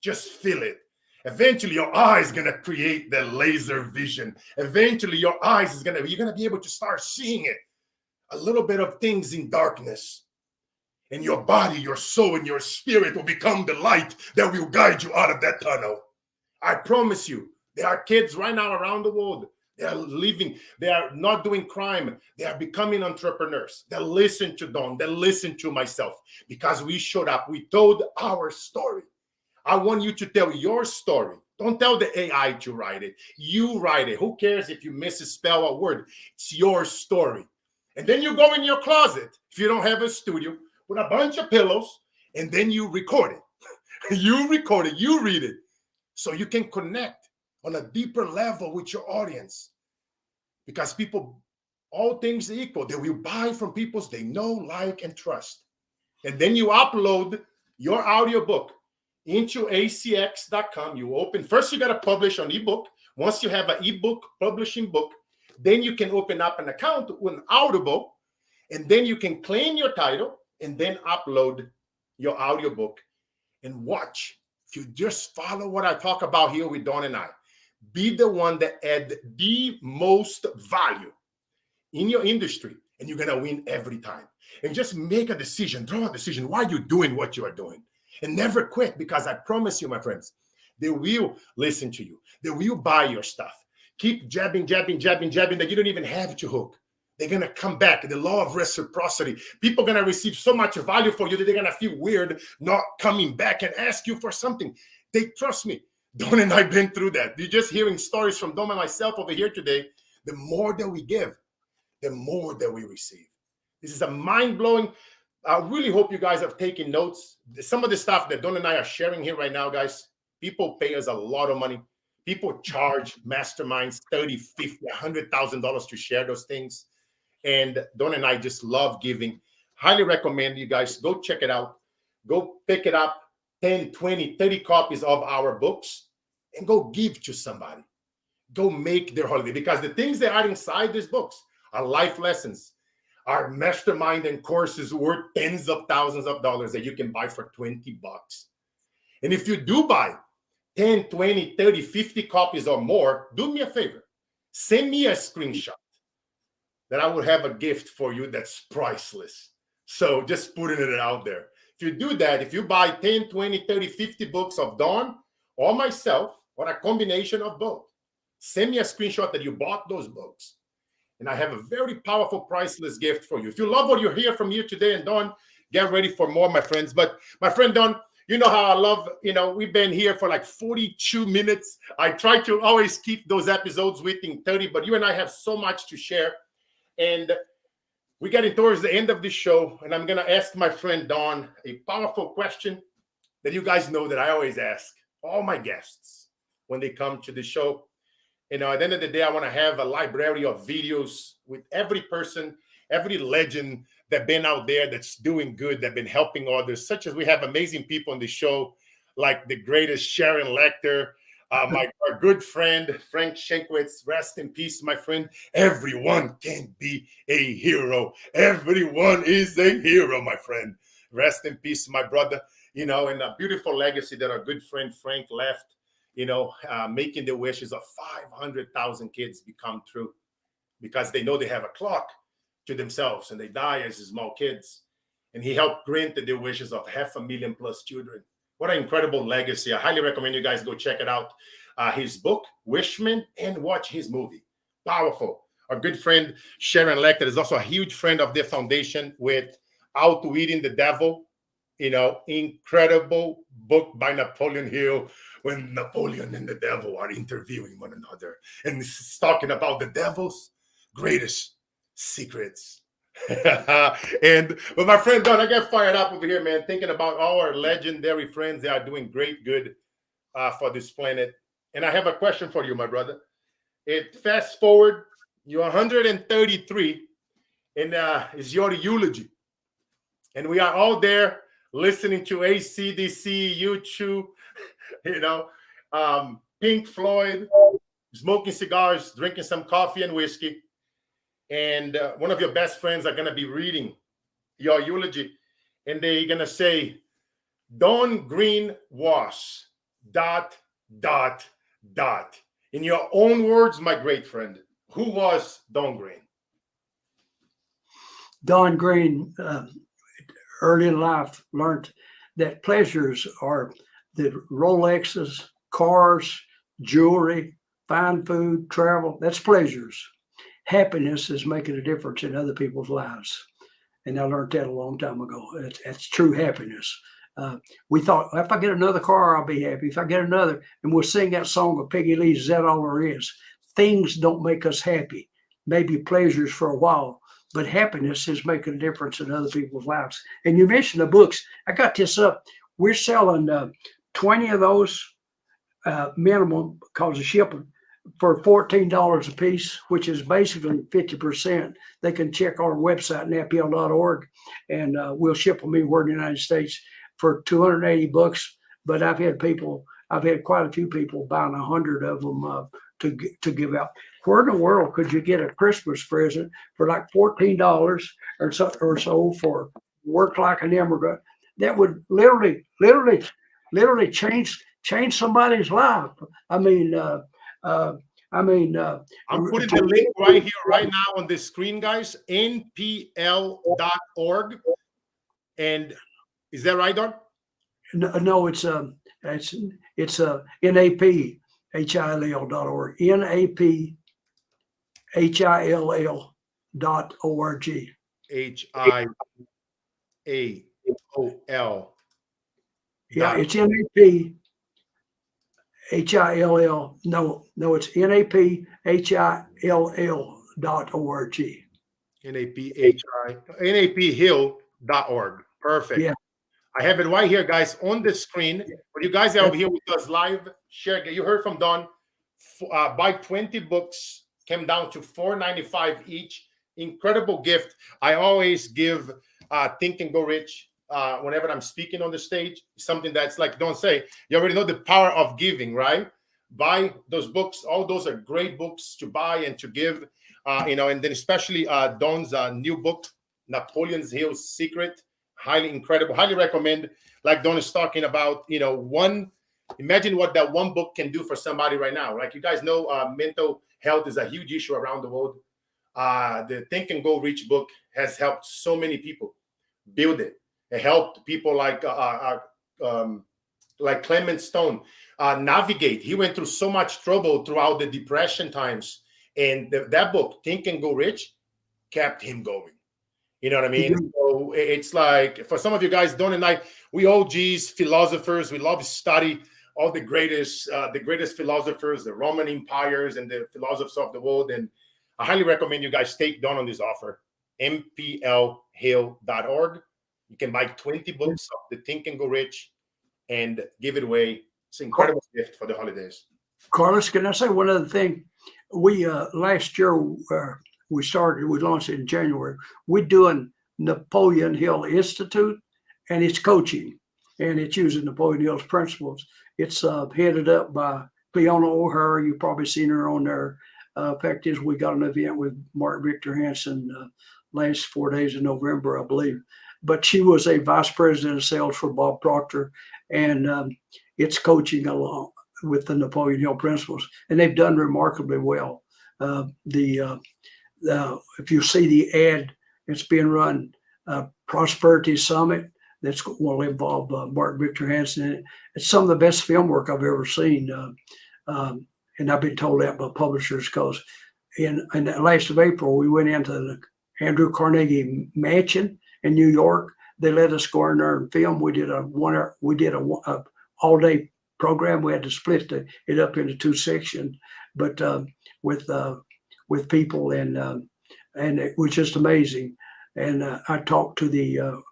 Just feel it. Eventually, your eyes going to create that laser vision. Eventually, your eyes you're going to be able to start seeing it. A little bit of things in darkness. And your body, your soul, and your spirit will become the light that will guide you out of that tunnel. I promise you, there are kids right now around the world. They are living, they are not doing crime. They are becoming entrepreneurs. They listen to Don, they listen to myself because we showed up. We told our story. I want you to tell your story. Don't tell the AI to write it. You write it. Who cares if you misspell a word? It's your story. And then you go in your closet, if you don't have a studio, with a bunch of pillows, and then you record it. You record it, you read it, so you can connect on a deeper level with your audience. Because people, all things equal, they will buy from people they know, like, and trust. And then you upload your audiobook into acx.com. You open, first you got to publish on ebook. Once you have an ebook publishing book, then you can open up an account with Audible, and then you can claim your title and then upload your audiobook and watch. If you just follow what I talk about here with Don and I, be the one that add the most value in your industry, and you're going to win every time. And just make a decision, draw a decision. Why are you doing what you are doing? And never quit, because I promise you, my friends, they will listen to you. They will buy your stuff. Keep jabbing that you don't even have to hook. They're going to come back. The law of reciprocity. People are going to receive so much value for you that they're going to feel weird not coming back and ask you for something. They trust me. Don and I have been through that. You're just hearing stories from Don and myself over here today. The more that we give, the more that we receive. This is a mind-blowing. I really hope you guys have taken notes. Some of the stuff that Don and I are sharing here right now, guys, people pay us a lot of money. People charge masterminds $30,000, $50,000, $100,000 to share those things. And Don and I just love giving. Highly recommend you guys go check it out. Go pick it up, 10, 20, 30 copies of our books, and go give to somebody. Go make their holiday, because the things that are inside these books are life lessons, are mastermind and courses worth tens of thousands of dollars that you can buy for $20. And if you do buy 10, 20, 30, 50 copies or more, do me a favor. Send me a screenshot that I would have a gift for you that's priceless. So just putting it out there. If you do that, if you buy 10, 20, 30, 50 books of Don or myself, or a combination of both, send me a screenshot that you bought those books. And I have a very powerful, priceless gift for you. If you love what you hear from here today and Don, get ready for more, my friends. But my friend Don, you know how I love, we've been here for like 42 minutes. I try to always keep those episodes within 30, but you and I have so much to share. And we're getting towards the end of the show, and I'm going to ask my friend Don a powerful question that you guys know that I always ask all my guests when they come to the show. At the end of the day, I want to have a library of videos with every person, every legend that's been out there that's doing good, that's been helping others, such as we have amazing people on the show, like the greatest Sharon Lecter, our good friend, Frank Shankwitz. Rest in peace, my friend. Everyone can be a hero. Everyone is a hero, my friend. Rest in peace, my brother. And a beautiful legacy that our good friend Frank left, making the wishes of 500,000 kids become true, because they know they have a clock to themselves and they die as small kids. And he helped grant the wishes of 500,000 plus children. What an incredible legacy. I highly recommend you guys go check it out. His book, Wishman, and watch his movie. Powerful. Our good friend Sharon Lecter is also a huge friend of the foundation with Outwitting the Devil. Incredible book by Napoleon Hill, when Napoleon and the devil are interviewing one another. And it's talking about the devil's greatest secrets. But my friend Don, I get fired up over here, man, thinking about our legendary friends that are doing great good for this planet. And I have a question for you, my brother. Fast forward, you're 133, and it's your eulogy. And we are all there listening to AC/DC, U2, Pink Floyd, smoking cigars, drinking some coffee and whiskey. And one of your best friends are going to be reading your eulogy, and they're going to say, Don Green was ... In your own words, my great friend, who was Don Green? Don Green early in life learned that pleasures are the Rolexes, cars, jewelry, fine food, travel. That's pleasures. Happiness is making a difference in other people's lives. And I learned that a long time ago. That's true happiness. We thought, if I get another car, I'll be happy. If I get another, and we'll sing that song of Peggy Lee's, Is That All There Is? Things don't make us happy. Maybe pleasures for a while, but happiness is making a difference in other people's lives. And you mentioned the books. I got this up. We're selling 20 of those minimum because of shipping for $14 a piece, which is basically 50%. They can check our website, napl.org, and we'll ship them anywhere in the United States for $280. But I've had quite a few people buying 100 of them to give out. Where in the world could you get a Christmas present for like $14 or so for Work Like an Immigrant? That would literally change somebody's life. I mean, I'm putting the link right here, right now on the screen, guys. npl.org. And is that right, Don? No, it's NAPHILL.org. NAPHILL.org. HIAOL. Yeah, it's NAPHILL. No, it's NAPHILL.org. NAPHILL.org. Perfect. Yeah. I have it right here, guys, on the screen. For you guys that are here with us live, share. You heard from Don. Buy 20 books, came down to $4.95 each. Incredible gift. I always give Think and Go Rich whenever I'm speaking on the stage. Something that's like, don't say, you already know the power of giving, right? Buy those books. All those are great books to buy and to give, and then especially Don's new book, Napoleon Hill Secret. Highly incredible. Highly recommend. Like Don is talking about, imagine what that one book can do for somebody right now. Like you guys know, mental health is a huge issue around the world. The Think and Go Rich book has helped so many people build it. It helped people like Clement Stone navigate. He went through so much trouble throughout the depression times, and that book, Think and Go Rich, kept him going. You know what I mean? Mm-hmm. So it's like, for some of you guys, Don and I, we OGs, philosophers, we love to study all the greatest philosophers, the Roman empires and the philosophers of the world. And I highly recommend you guys take Don on this offer, mplhill.org. You can buy 20 books of the Think and Go Rich and give it away. It's an incredible gift for the holidays. Carlos, can I say one other thing? We last year we launched it in January. We're doing Napoleon Hill Institute, and it's coaching, and it's using Napoleon Hill's principles. It's headed up by Fiona O'Hara. You've probably seen her on there. Fact is, we got an event with Mark Victor Hansen last 4 days in November, I believe. But she was a vice president of sales for Bob Proctor, and it's coaching along with the Napoleon Hill principles, and they've done remarkably well. If you see the ad, it's being run, Prosperity Summit, that's will involve Mark Victor Hansen in it. It's some of the best film work I've ever seen, and I've been told that by publishers because in the last of April we went into the Andrew Carnegie Mansion in New York. They let us go in there and film. We did a all-day program. We had to split it up into two sections, but with people, and it was just amazing. And I talked to the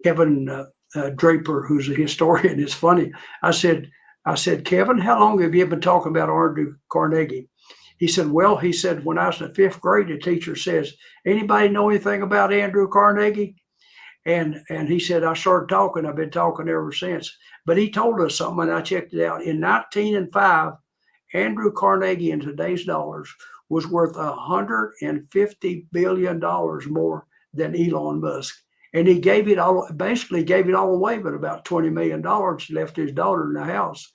Kevin Draper, who's a historian. It's funny. I said, Kevin, how long have you been talking about Andrew Carnegie? He said, when I was in the fifth grade, the teacher says, anybody know anything about Andrew Carnegie? And he said, I started talking. I've been talking ever since. But he told us something, and I checked it out. In 1905, Andrew Carnegie in today's dollars was worth $150 billion more than Elon Musk. And he basically gave it all away, but about $20 million left his daughter in the house.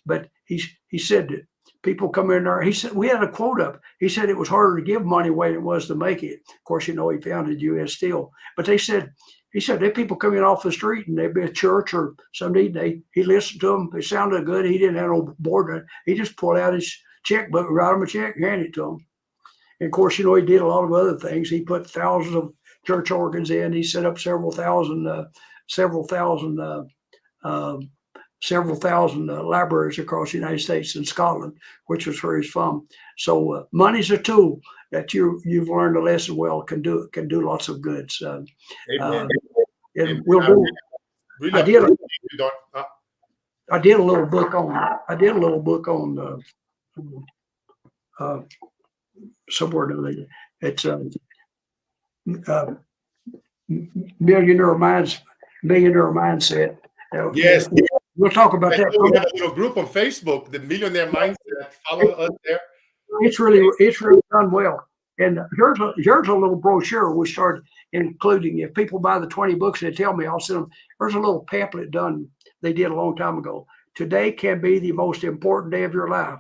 But he said that people come in there. He said, we had a quote up. He said it was harder to give money away than it was to make it. Of course, he founded U.S. Steel. But they said, he said, there people coming off the street and they'd be at church or something. He listened to them. It sounded good. He didn't have no board. He just pulled out his checkbook, write them a check, and hand it to them. And of course, he did a lot of other things. He put thousands of church organs in. He set up several thousand libraries across the United States and Scotland, which was where he's from. So money's a tool that you've learned a lesson well, can do lots of good. So, and we'll do. Really I did a little book on somewhere. It's millionaire mindset. Yes. We'll talk about that. We have a little group on Facebook, the Millionaire Mindset. Follow us there. It's really done well. And here's a little brochure we started including. If people buy the 20 books, they tell me, I'll send them. There's a little pamphlet they did a long time ago. Today can be the most important day of your life.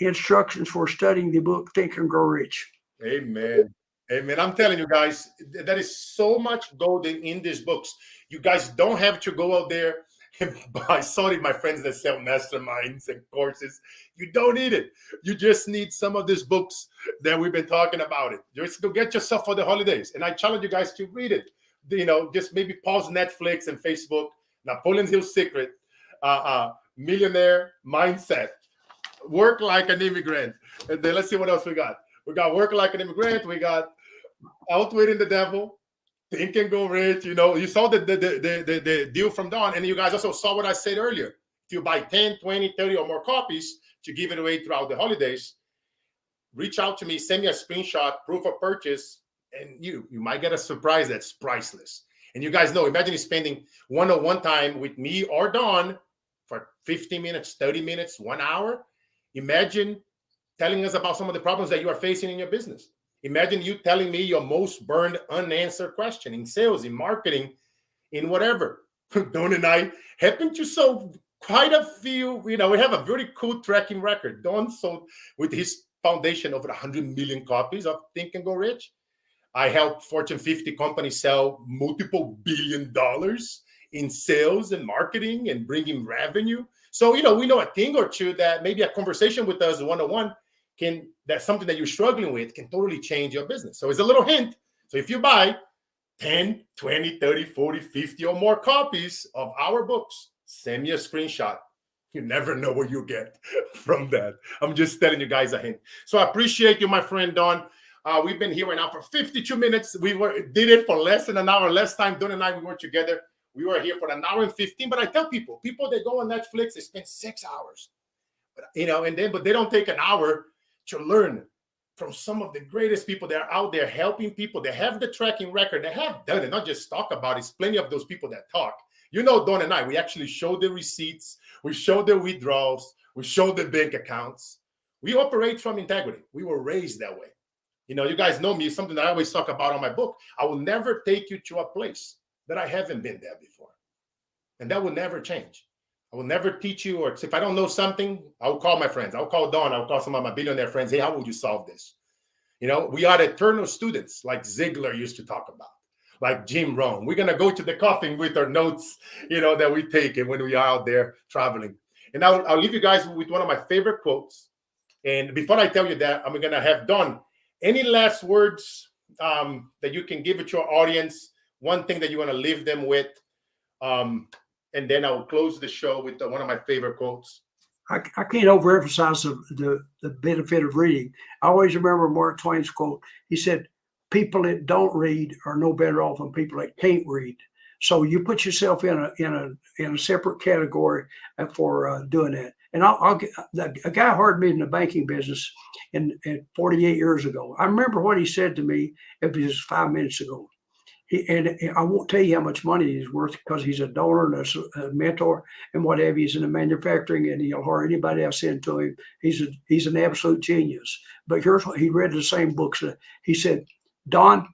Instructions for studying the book Think and Grow Rich. Amen. Amen. I'm telling you guys, there is so much gold in these books. You guys don't have to go out there and buy. Sorry, my friends that sell masterminds and courses. You don't need it. You just need some of these books that we've been talking about. Just go get yourself for the holidays. And I challenge you guys to read it. Just maybe pause Netflix and Facebook. Napoleon Hill Secret, Millionaire Mindset. Work like an immigrant. And then let's see what else we got. We got Work Like an Immigrant. We got Outwitting the Devil, Think and Go Rich. You saw the deal from Don, and you guys also saw what I said earlier. If you buy 10, 20, 30 or more copies to give it away throughout the holidays, reach out to me, send me a screenshot, proof of purchase, and you might get a surprise that's priceless. And you guys know, imagine you spending one-on-one time with me or Don for 15 minutes, 30 minutes, 1 hour. Imagine telling us about some of the problems that you are facing in your business. Imagine you telling me your most burned unanswered question in sales, in marketing, in whatever. Don and I happen to solve quite a few. We have a very cool tracking record. Don sold with his foundation over 100 million copies of Think and Go Rich. I helped Fortune 50 companies sell multiple $billion in sales and marketing and bringing revenue. So, we know a thing or two that maybe a conversation with us one-on-one that's something that you're struggling with can totally change your business. So it's a little hint. So if you buy 10, 20, 30, 40, 50 or more copies of our books, send me a screenshot. You never know what you get from that. I'm just telling you guys a hint. So I appreciate you, my friend Don. We've been here right now for 52 minutes. We did it for less than an hour. Last time Don and I we were together, we were here for an hour and 15. But I tell people that go on Netflix, they spend 6 hours. But they don't take an hour to learn from some of the greatest people that are out there helping people. They have the tracking record. They have done it, not just talk about it. It's plenty of those people that talk. Don and I, we actually show the receipts. We show the withdrawals. We show the bank accounts. We operate from integrity. We were raised that way. You guys know me. It's something that I always talk about on my book. I will never take you to a place that I haven't been there before. And that will never change. I will never teach you, or if I don't know something, I'll call my friends. I'll call Don. I'll call some of my billionaire friends. Hey, how would you solve this? We are eternal students, like Ziegler used to talk about, like Jim Rohn. We're going to go to the coffin with our notes, that we take it when we are out there traveling. And I'll leave you guys with one of my favorite quotes. And before I tell you that, I'm going to have Don. Any last words that you can give it to our audience? One thing that you want to leave them with? And then I'll close the show with one of my favorite quotes. I can't overemphasize the benefit of reading. I always remember Mark Twain's quote. He said, people that don't read are no better off than people that can't read. So you put yourself in a separate category for doing that. And a guy hired me in the banking business in 48 years ago. I remember what he said to me. It was 5 minutes ago. And I won't tell you how much money he's worth because he's a donor and a mentor and what have you. He's in the manufacturing and he'll hire anybody else into him. He's an absolute genius. But here's what he read the same books. He said, Don,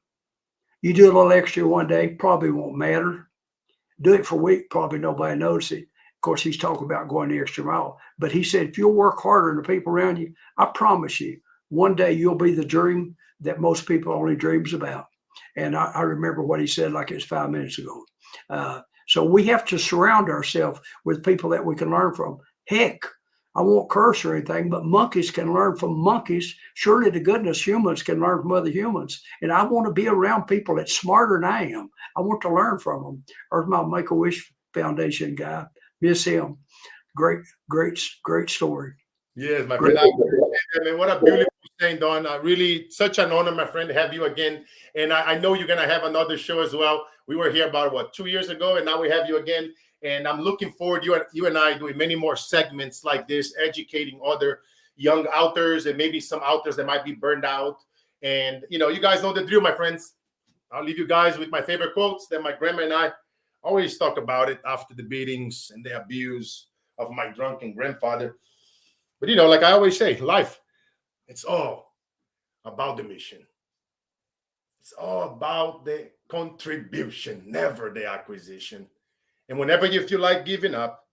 you do a little extra one day, probably won't matter. Do it for a week, probably nobody notices it. Of course, he's talking about going the extra mile. But he said, if you'll work harder than the people around you, I promise you, one day you'll be the dream that most people only dreams about. And I remember what he said like it's 5 minutes ago. So we have to surround ourselves with people that we can learn from. Heck, I won't curse or anything, but monkeys can learn from monkeys. Surely to goodness, humans can learn from other humans. And I want to be around people that's smarter than I am. I want to learn from them. Or my Make-A-Wish Foundation guy, miss him. Great story. Yes, my friend. I mean, what a beautiful thing, Don. Really, such an honor, my friend, to have you again. And I know you're going to have another show as well. We were here about, 2 years ago, and now we have you again. And I'm looking forward to you and I doing many more segments like this, educating other young authors and maybe some authors that might be burned out. And, you guys know the drill, my friends. I'll leave you guys with my favorite quotes that my grandma and I always talk about it after the beatings and the abuse of my drunken grandfather. But, like I always say, life, it's all about the mission. It's all about the contribution, never the acquisition. And whenever you feel like giving up,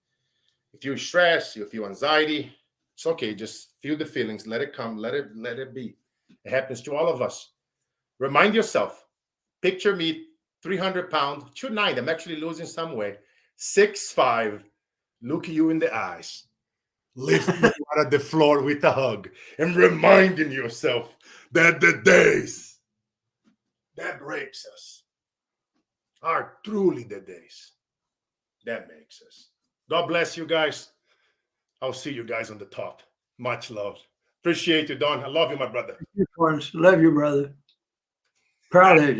if you stress, you feel anxiety, it's okay. Just feel the feelings. Let it come. Let it be. It happens to all of us. Remind yourself. Picture me, 300 pounds, 290. I'm actually losing some weight. 6'5", look you in the eyes. Lifting you out of the floor with a hug and reminding yourself that the days that breaks us are truly the days that makes us. God bless you guys. I'll see you guys on the top. Much love. Appreciate you, Don. I love you, my brother. Love you, brother. Proud of you.